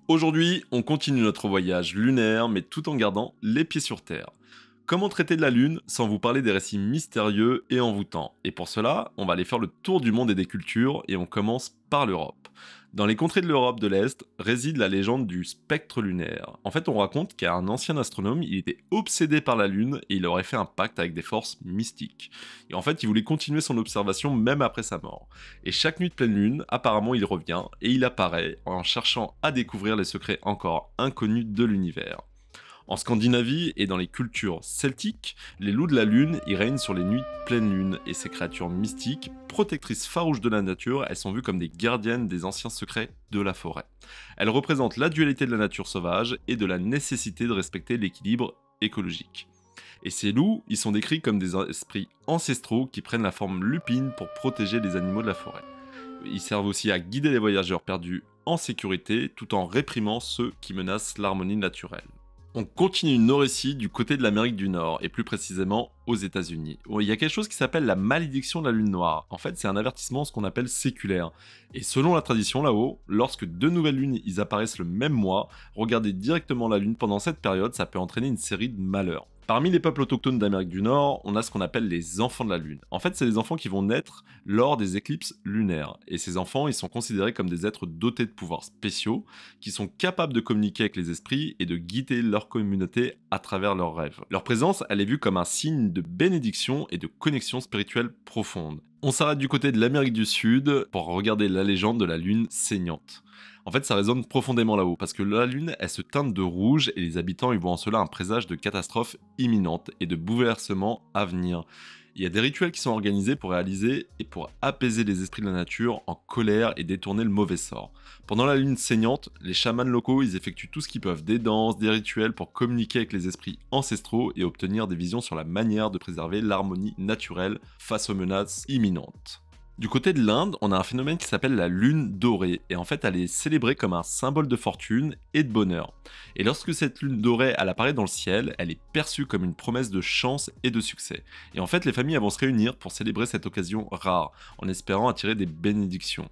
Aujourd'hui, on continue notre voyage lunaire, mais tout en gardant les pieds sur Terre. Comment traiter de la Lune sans vous parler des récits mystérieux et envoûtants? Et pour cela, on va aller faire le tour du monde et des cultures, et on commence par l'Europe. Dans les contrées de l'Europe de l'Est réside la légende du spectre lunaire. En fait, on raconte qu'un ancien astronome, il était obsédé par la Lune et il aurait fait un pacte avec des forces mystiques. Et en fait, il voulait continuer son observation même après sa mort. Et chaque nuit de pleine lune, apparemment, il revient et il apparaît en cherchant à découvrir les secrets encore inconnus de l'univers. En Scandinavie et dans les cultures celtiques, les loups de la lune y règnent sur les nuits de pleine lune et ces créatures mystiques, protectrices farouches de la nature, elles sont vues comme des gardiennes des anciens secrets de la forêt. Elles représentent la dualité de la nature sauvage et de la nécessité de respecter l'équilibre écologique. Et ces loups, ils sont décrits comme des esprits ancestraux qui prennent la forme lupine pour protéger les animaux de la forêt. Ils servent aussi à guider les voyageurs perdus en sécurité tout en réprimant ceux qui menacent l'harmonie naturelle. On continue nos récits du côté de l'Amérique du Nord, et plus précisément aux États-Unis. Il y a quelque chose qui s'appelle la malédiction de la Lune Noire. En fait, c'est un avertissement, ce qu'on appelle séculaire. Et selon la tradition là-haut, lorsque deux nouvelles lunes ils apparaissent le même mois, regarder directement la Lune pendant cette période, ça peut entraîner une série de malheurs. Parmi les peuples autochtones d'Amérique du Nord, on a ce qu'on appelle les enfants de la Lune. En fait, c'est les enfants qui vont naître lors des éclipses lunaires. Et ces enfants, ils sont considérés comme des êtres dotés de pouvoirs spéciaux, qui sont capables de communiquer avec les esprits et de guider leur communauté à travers leurs rêves. Leur présence, elle est vue comme un signe de bénédiction et de connexion spirituelle profonde. On s'arrête du côté de l'Amérique du Sud pour regarder la légende de la Lune saignante. En fait, ça résonne profondément là-haut, parce que la Lune, elle se teinte de rouge et les habitants ils voient en cela un présage de catastrophes imminentes et de bouleversements à venir. Il y a des rituels qui sont organisés pour réaliser et pour apaiser les esprits de la nature en colère et détourner le mauvais sort. Pendant la lune saignante, les chamans locaux ils effectuent tout ce qu'ils peuvent, des danses, des rituels pour communiquer avec les esprits ancestraux et obtenir des visions sur la manière de préserver l'harmonie naturelle face aux menaces imminentes. Du côté de l'Inde, on a un phénomène qui s'appelle la lune dorée, et en fait elle est célébrée comme un symbole de fortune et de bonheur. Et lorsque cette lune dorée elle apparaît dans le ciel, elle est perçue comme une promesse de chance et de succès. Et en fait les familles vont se réunir pour célébrer cette occasion rare, en espérant attirer des bénédictions.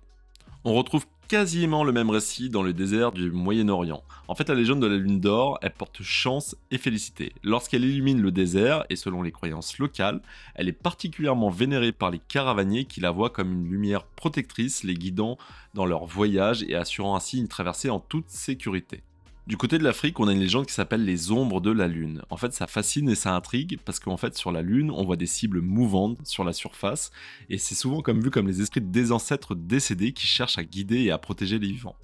On retrouve quasiment le même récit dans le désert du Moyen-Orient. En fait, la légende de la lune d'or, elle porte chance et félicité. Lorsqu'elle illumine le désert, et selon les croyances locales, elle est particulièrement vénérée par les caravaniers qui la voient comme une lumière protectrice, les guidant dans leur voyage et assurant ainsi une traversée en toute sécurité. Du côté de l'Afrique, on a une légende qui s'appelle les ombres de la Lune. En fait, ça fascine et ça intrigue parce qu'en fait, sur la Lune, on voit des cibles mouvantes sur la surface et c'est souvent comme vu comme les esprits des ancêtres décédés qui cherchent à guider et à protéger les vivants.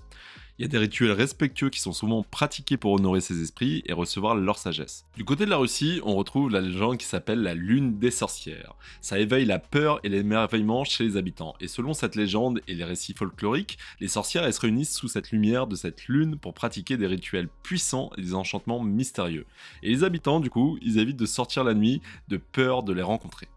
Il y a des rituels respectueux qui sont souvent pratiqués pour honorer ces esprits et recevoir leur sagesse. Du côté de la Russie, on retrouve la légende qui s'appelle la lune des sorcières. Ça éveille la peur et l'émerveillement chez les habitants. Et selon cette légende et les récits folkloriques, les sorcières elles se réunissent sous cette lumière de cette lune pour pratiquer des rituels puissants et des enchantements mystérieux. Et les habitants, du coup, ils évitent de sortir la nuit de peur de les rencontrer.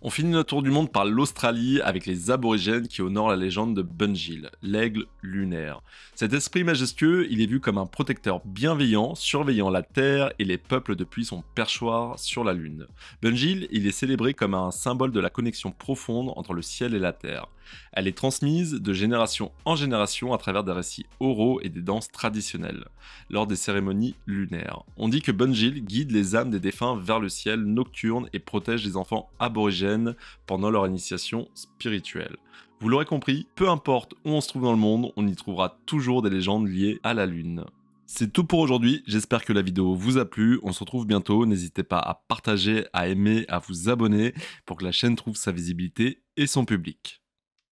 On finit notre tour du monde par l'Australie avec les aborigènes qui honorent la légende de Bunjil, l'aigle lunaire. Cet esprit majestueux, il est vu comme un protecteur bienveillant, surveillant la Terre et les peuples depuis son perchoir sur la Lune. Bunjil, il est célébré comme un symbole de la connexion profonde entre le ciel et la Terre. Elle est transmise de génération en génération à travers des récits oraux et des danses traditionnelles, lors des cérémonies lunaires. On dit que Bunjil guide les âmes des défunts vers le ciel nocturne et protège les enfants aborigènes pendant leur initiation spirituelle. Vous l'aurez compris, peu importe où on se trouve dans le monde, on y trouvera toujours des légendes liées à la Lune. C'est tout pour aujourd'hui, j'espère que la vidéo vous a plu, on se retrouve bientôt, n'hésitez pas à partager, à aimer, à vous abonner pour que la chaîne trouve sa visibilité et son public.